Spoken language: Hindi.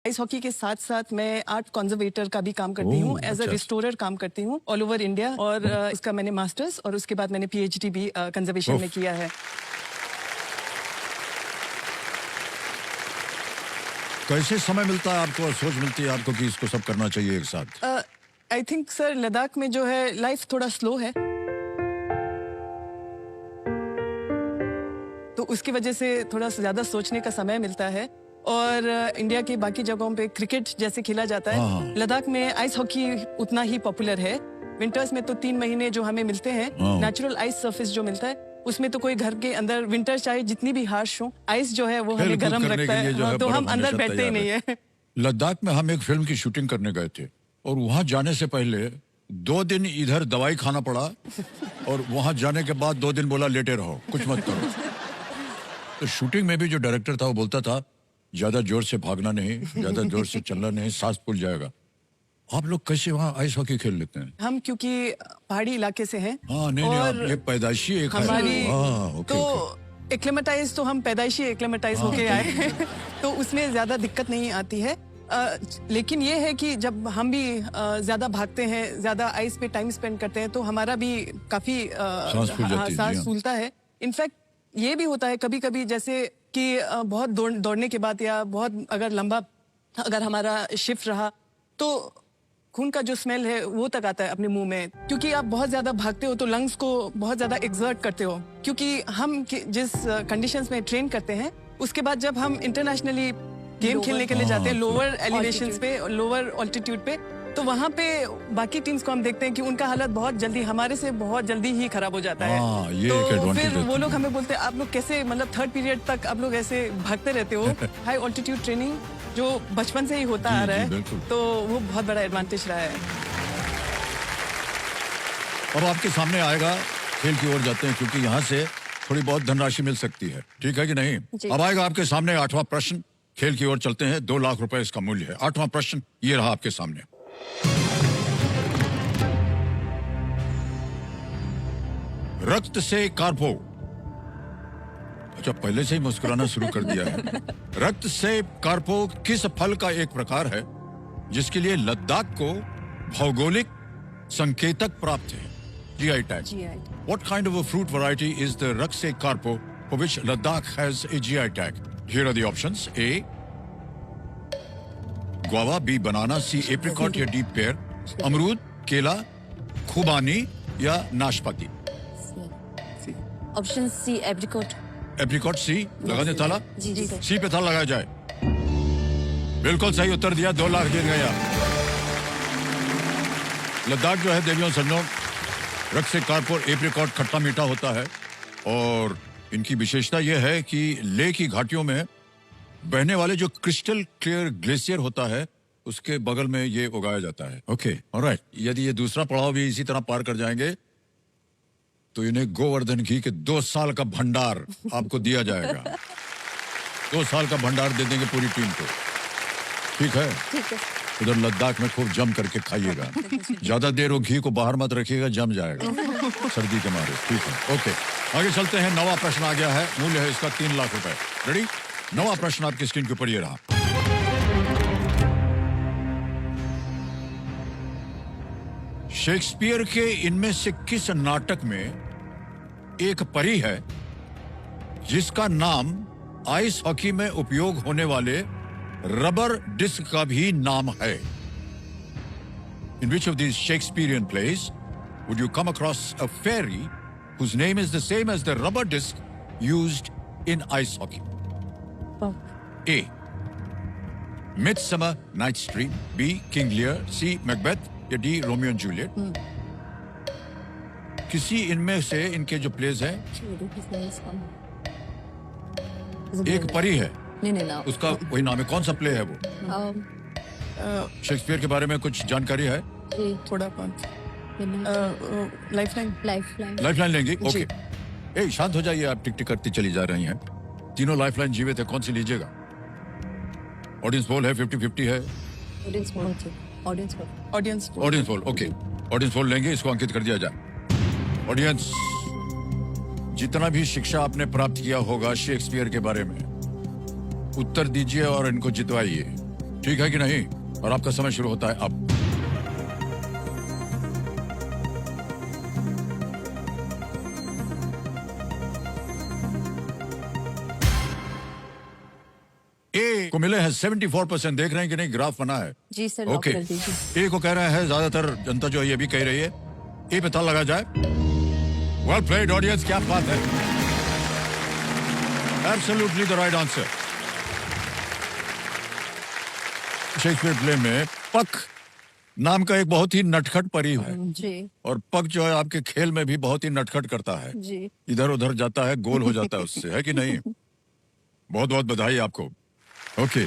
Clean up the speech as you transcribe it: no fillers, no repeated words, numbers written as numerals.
आइस हॉकी के साथ साथ मैं आर्ट कंजर्वेटर का भी काम करती हूँ, एज अ रिस्टोरर काम करती हूँ ऑल ओवर इंडिया। और इसका मैंने मास्टर्स और उसके बाद मैंने पीएचडी भी कंजर्वेशन में किया है। कैसे समय मिलता है आपको और सोच मिलती है आपको कि इसको सब करना चाहिए एक साथ? आई थिंक सर लद्दाख में जो है लाइफ थोड़ा स्लो है, तो उसकी वजह से थोड़ा ज्यादा सोचने का समय मिलता है। और इंडिया की बाकी जगहों पे क्रिकेट जैसे खेला जाता है, लद्दाख में आइस हॉकी उतना ही पॉपुलर है। विंटर्स में तो 3 महीने जो हमें मिलते हैं, नेचुरल आइस सरफेस जो मिलता है, उसमें तो कोई घर के अंदर विंटर चाहे जितनी भी हार्श हो, आइस जो है वो हमें गर्म रखता है, तो हम अंदर बैठते ही नहीं है। लद्दाख में हम एक फिल्म की शूटिंग करने गए थे और वहां जाने से पहले 2 दिन इधर दवाई खाना पड़ा और वहां जाने के बाद 2 दिन बोला लेटे रहो, कुछ मत करो। तो शूटिंग में भी जो डायरेक्टर था वो बोलता था ज्यादा जोर से भागना नहीं, ज्यादा जोर से चलना नहीं, सांस फूल जाएगा। आप लोग कैसे वहाँ आइस हॉकी खेल लेते हैं? हम क्योंकि पहाड़ी इलाके से हैं। हाँ, नहीं, आप ये पैदाइशी एक हमारी है। तो एक्लेमेटाइज तो हम पैदाइशी एक्लेमेटाइज होके आए हैं, तो उसमें ज्यादा दिक्कत नहीं आती है। लेकिन ये है कि जब हम भी ज्यादा भागते हैं, ज्यादा आइस पे टाइम स्पेंड करते हैं, तो हमारा भी काफी सांस फूलता है। इनफैक्ट ये भी होता है कभी कभी, जैसे कि बहुत दौड़ने के बाद या बहुत अगर लंबा अगर हमारा शिफ्ट रहा, तो खून का जो स्मेल है वो तक आता है अपने मुंह में, क्योंकि आप बहुत ज्यादा भागते हो तो लंग्स को बहुत ज्यादा एक्सर्ट करते हो। क्योंकि हम जिस कंडीशंस में ट्रेन करते हैं, उसके बाद जब हम इंटरनेशनली गेम खेलने के लिए जाते हैं लोअर एलिवेशंस पे, लोअर ऑल्टीट्यूड पे, तो वहाँ पे बाकी टीम्स को हम देखते हैं कि उनका हालत बहुत जल्दी हमारे से बहुत जल्दी ही खराब हो जाता है। तो फिर वो लोग हमें बोलते हैं आप लोग कैसे, मतलब 3rd पीरियड तक आप लोग ऐसे भागते रहते हो। हाई ऑल्टीट्यूड ट्रेनिंग जो बचपन से ही होता आ रहा है, तो वो बहुत बड़ा एडवांटेज रहा है। अब आपके सामने आएगा, खेल की ओर जाते हैं क्योंकि यहाँ से थोड़ी बहुत धनराशि मिल सकती है, ठीक है कि नहीं? अब आएगा आपके सामने 8वां प्रश्न, खेल की ओर चलते हैं। 2 लाख रुपए इसका मूल्य है। 8वां प्रश्न ये रहा आपके सामने। रक्त से कार्पो, अच्छा पहले से ही मुस्कुराना शुरू कर दिया है। रक्त से कार्पो किस फल का एक प्रकार है जिसके लिए लद्दाख को भौगोलिक संकेतक प्राप्त है, GI tag? What kind of a fruit variety is the Rakse Karpo for which Ladakh has a GI tag? Here are the options: A. guava, B. banana, C. apricot या D. pear? अमरूद, केला, खुबानी या नाशपाती? Option C, apricot. Apricot C, लगा दे ताला? जी सर। C पे ताला लगाया जाए। बिल्कुल सही उत्तर दिया, 2 लाख गिर गया। लद्दाख जो है देवियों सज्जनों, रक्त से कार्पो एप्रिकॉट खट्टा मीठा होता है और इनकी विशेषता यह है कि लेह की घाटियों में बहने वाले जो क्रिस्टल क्लियर ग्लेशियर होता है उसके बगल में ये उगाया जाता है। Okay, alright. यदि ये दूसरा पड़ाव भी इसी तरह पार कर जाएंगे तो इन्हें गोवर्धन घी के 2 साल का भंडार आपको दिया जाएगा। 2 साल का भंडार दे देंगे पूरी टीम को, ठीक है? ठीक है। उधर लद्दाख में खूब जम करके खाइएगा। ज्यादा देर वो घी को बाहर मत रखिएगा, जम जाएगा सर्दी के मारे, ठीक है? ओके, आगे चलते हैं। 9वां प्रश्न आ गया है, मूल्य है इसका 3 लाख रुपए। रेडी? 9वां प्रश्न आपकी स्क्रीन के ऊपर ये रहा। शेक्सपियर के इनमें से किस नाटक में एक परी है जिसका नाम आइस हॉकी में उपयोग होने वाले रबर डिस्क का भी नाम है? In which of these Shakespearean plays would you come across a fairy whose name is the same as the rubber disc used in ice hockey? A. Midsummer Night's Dream, B. King Lear, C. Macbeth या D. Romeo and Juliet? किसी इनमें से इनके जो प्लेज हैं, एक परी है, नहीं, उसका वही नाम है। कौन सा प्ले है वो? शेक्सपियर के बारे में कुछ जानकारी है? थोड़ा बहुत। लाइफलाइन लेंगी? ओके। ए, शांत हो जाइए, आप टिक टिक करती चली जा रही हैं। तीनों लाइफलाइन जीवित है, कौन सी लीजिएगा? ऑडियंस पोल है, 50-50 है। Audience poll, okay. Audience poll लेंगे, इसको अंकित कर दिया जाए। ऑडियंस, जितना भी शिक्षा आपने प्राप्त किया होगा शेक्सपियर के बारे में, उत्तर दीजिए और इनको जितवाइए, ठीक है कि नहीं? और आपका समय शुरू होता है अब। ए को मिले हैं 74%, देख रहे हैं कि नहीं ग्राफ बना है? जी सर, लॉक ओके। कर दीजिए। ए को कह रहे हैं, ज्यादातर जनता जो है ये भी कह रही है ए पे ताला लगा जाए। वेल प्लेड ऑडियंस, क्या बात है, absolutely the right answer. Shakespeare play में पक नाम का एक बहुत ही नटखट परी है, जी और पक जो है आपके खेल में भी बहुत ही नटखट करता है, जी। इधर उधर जाता है, गोल हो जाता है उससे, है कि नहीं? बहुत बहुत बधाई आपको। ओके।